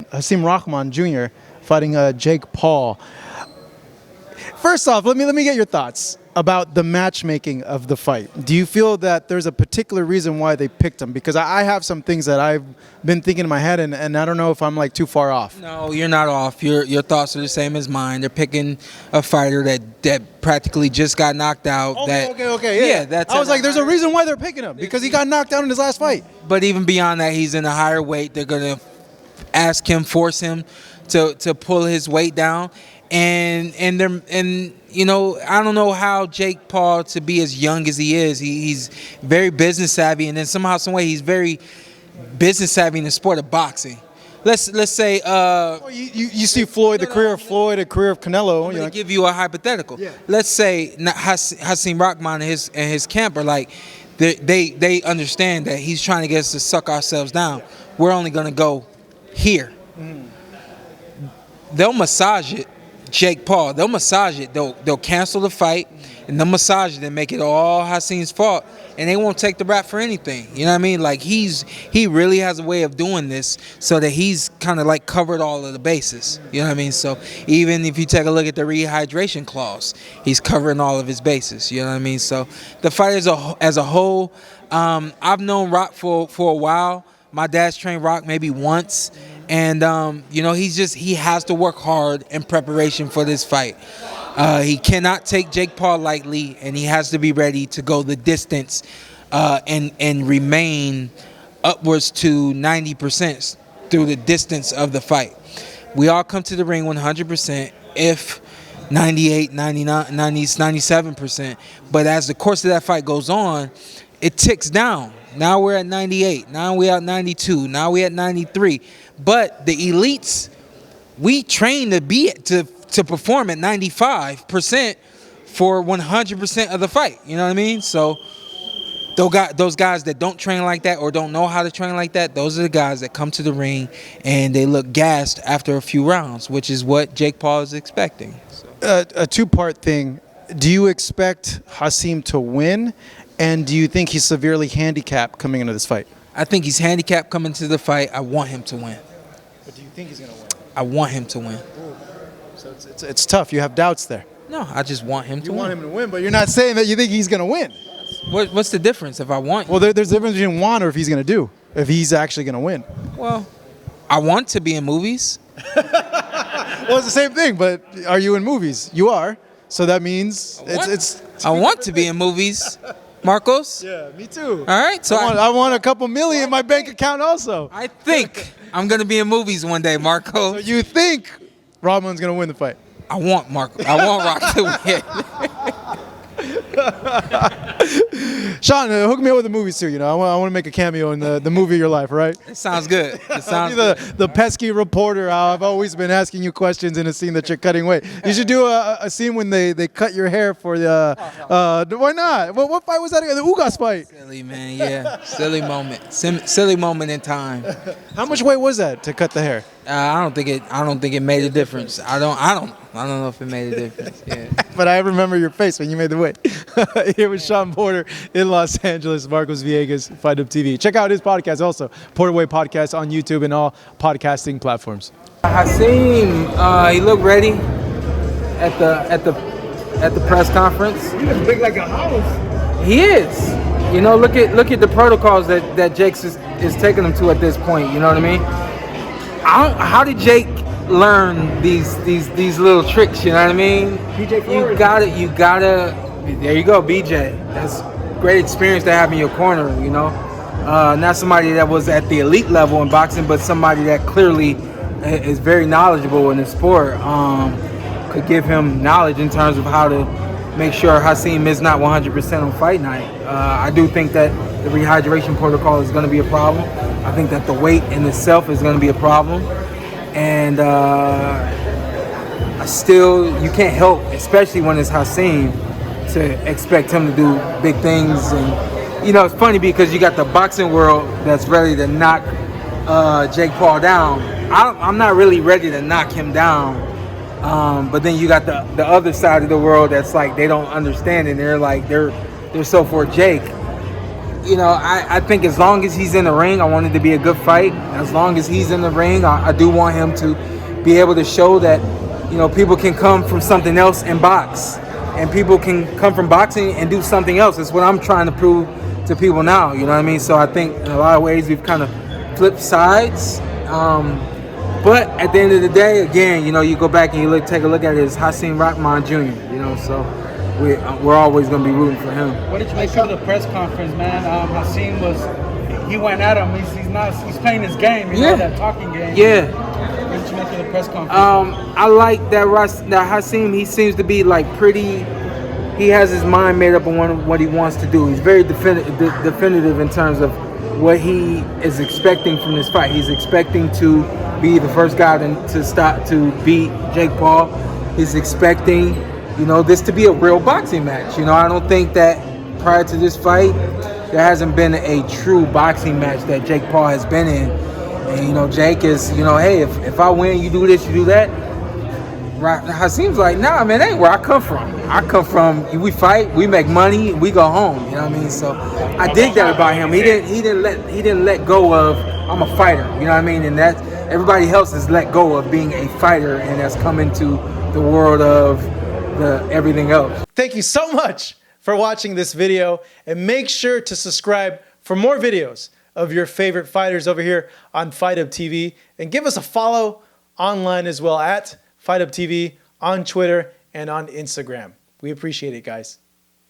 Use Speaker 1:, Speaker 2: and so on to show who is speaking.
Speaker 1: Hasim Rahman Jr. fighting Jake Paul. First off, let me get your thoughts about the matchmaking of the fight. Do you feel that there's a particular reason why they picked him? Because I have some things that I've been thinking in my head, and I don't know if I'm like too far off.
Speaker 2: No, you're not off. Your thoughts are the same as mine. They're picking a fighter that practically just got knocked out.
Speaker 1: Okay. Yeah,
Speaker 2: that's.
Speaker 1: I was like, there's a reason why they're picking him, because he got knocked out in his last fight.
Speaker 2: But even beyond that, he's in a higher weight. They're gonna force him to pull his weight down, and you know, I don't know how Jake Paul, to be as young as he is, he's very business savvy, and then somehow, some way, he's very business savvy in the sport of boxing. Let's say
Speaker 1: you see Floyd, the career of Floyd, the career of Canelo.
Speaker 2: I'm gonna give you a hypothetical. Yeah. Let's say Hasim Rahman and his camp are like, they understand that he's trying to get us to suck ourselves down. We're only gonna go here. They'll massage it. Jake Paul, they'll massage it. They'll cancel the fight, and they'll massage it and make it all Hasim's fault, and they won't take the rap for anything. You know what I mean? Like, he really has a way of doing this so that he's kind of like covered all of the bases. You know what I mean? So even if you take a look at the rehydration clause, he's covering all of his bases. You know what I mean? So the fight as a whole, I've known Rock for a while. My dad's trained Rock maybe once. And, you know, he has to work hard in preparation for this fight. He cannot take Jake Paul lightly, and he has to be ready to go the distance and remain upwards to 90% through the distance of the fight. We all come to the ring 100%, if 98, 99, 90, 97%. But as the course of that fight goes on, it ticks down. Now we're at 98. Now we're at 92. Now we're at 93. But the elites, we train to perform at 95% for 100% of the fight. You know what I mean? So those guys that don't train like that or don't know how to train like that, those are the guys that come to the ring and they look gassed after a few rounds, which is what Jake Paul is expecting. So.
Speaker 1: A two-part thing. Do you expect Hasim to win? And do you think he's severely handicapped coming into this fight?
Speaker 2: I think he's handicapped coming to the fight. I want him to win.
Speaker 1: But do you think he's going to win?
Speaker 2: I want him to win.
Speaker 1: Ooh. So it's tough. You have doubts there.
Speaker 2: No, I just want him to win.
Speaker 1: You want him to win, but you're not saying that you think he's going to win.
Speaker 2: What's the difference if I want?
Speaker 1: Well, there's a difference between want or if he's going to do. If he's actually going to win.
Speaker 2: Well, I want to be in movies.
Speaker 1: Well, it's the same thing, but are you in movies? You are. So that means
Speaker 2: I want to be in movies. Marcos?
Speaker 1: Yeah, me too.
Speaker 2: All right. So
Speaker 1: I want a couple million in my bank account also.
Speaker 2: I think I'm going to be in movies one day, Marcos.
Speaker 1: So you think Rodman's going to win the fight?
Speaker 2: I want Rock to win.
Speaker 1: Shawn, hook me up with the movies too. You know, I want to make a cameo in the movie of your life, right?
Speaker 2: It sounds good. It sounds
Speaker 1: the pesky reporter. How I've always been asking you questions in a scene that you're cutting weight. You should do a scene when they cut your hair for the. Why not? What fight was that? The Ugas fight.
Speaker 2: Silly, man. Yeah, silly moment. Silly moment in time.
Speaker 1: How much weight was that to cut the hair?
Speaker 2: I don't think it made a difference. I don't know if it made a difference. Yeah.
Speaker 1: But I remember your face when you made the weight. Here with Shawn Porter in Los Angeles, Marcos Villegas, Fight Up TV. Check out his podcast also, Porter Way Podcast on YouTube and all podcasting platforms.
Speaker 2: Hasim, he looked ready at the press conference.
Speaker 1: He looks big like a house.
Speaker 2: He is. You know, look at the protocols that Jake is taking him to at this point. You know what I mean? How did Jake learn these little tricks? You know what I mean? You gotta. There you go, BJ. That's great experience to have in your corner. You know, not somebody that was at the elite level in boxing, but somebody that clearly is very knowledgeable in the sport. Could give him knowledge in terms of how to make sure Hasim is not 100% on fight night. I do think that the rehydration protocol is going to be a problem. I think that the weight in itself is going to be a problem. And you can't help, especially when it's Hasim, to expect him to do big things. And, you know, it's funny because you got the boxing world that's ready to knock Jake Paul down. I'm not really ready to knock him down. But then you got the other side of the world that's like they don't understand, and they're so for Jake. you know, I think as long as he's in the ring, I want it to be a good fight. As long as he's in the ring, I do want him to be able to show that, you know, people can come from something else and box. And people can come from boxing and do something else. It's what I'm trying to prove to people now, you know what I mean? So I think in a lot of ways we've kind of flipped sides. But at the end of the day, again, you know, you go back and you take a look at it, it's Hasim Rahman Jr., you know, so we're always going to be rooting for him.
Speaker 3: What did you make of the press conference, man? Hasim he went at him. He's playing his game, you know, that talking game.
Speaker 2: Yeah.
Speaker 3: What did you make of the press conference?
Speaker 2: I like that Hasim, he seems to be like he has his mind made up on what he wants to do. He's very definitive in terms of what he is expecting from this fight. He's expecting to be the first guy to beat Jake Paul. He's expecting, you know, this to be a real boxing match. You know, I don't think that prior to this fight, there hasn't been a true boxing match that Jake Paul has been in. And, you know, Jake is, you know, hey, if I win, you do this, you do that. Hasim's like, nah, man, that ain't where I come from. I come from, we fight, we make money, we go home. You know what I mean? So I dig that about him. He didn't let go of, I'm a fighter. You know what I mean? And that everybody else has let go of being a fighter, and that's come into the world of everything else.
Speaker 1: Thank you so much for watching this video, and make sure to subscribe for more videos of your favorite fighters over here on Fight Up TV, and give us a follow online as well at Fight Up TV on Twitter and on Instagram. We appreciate it, guys.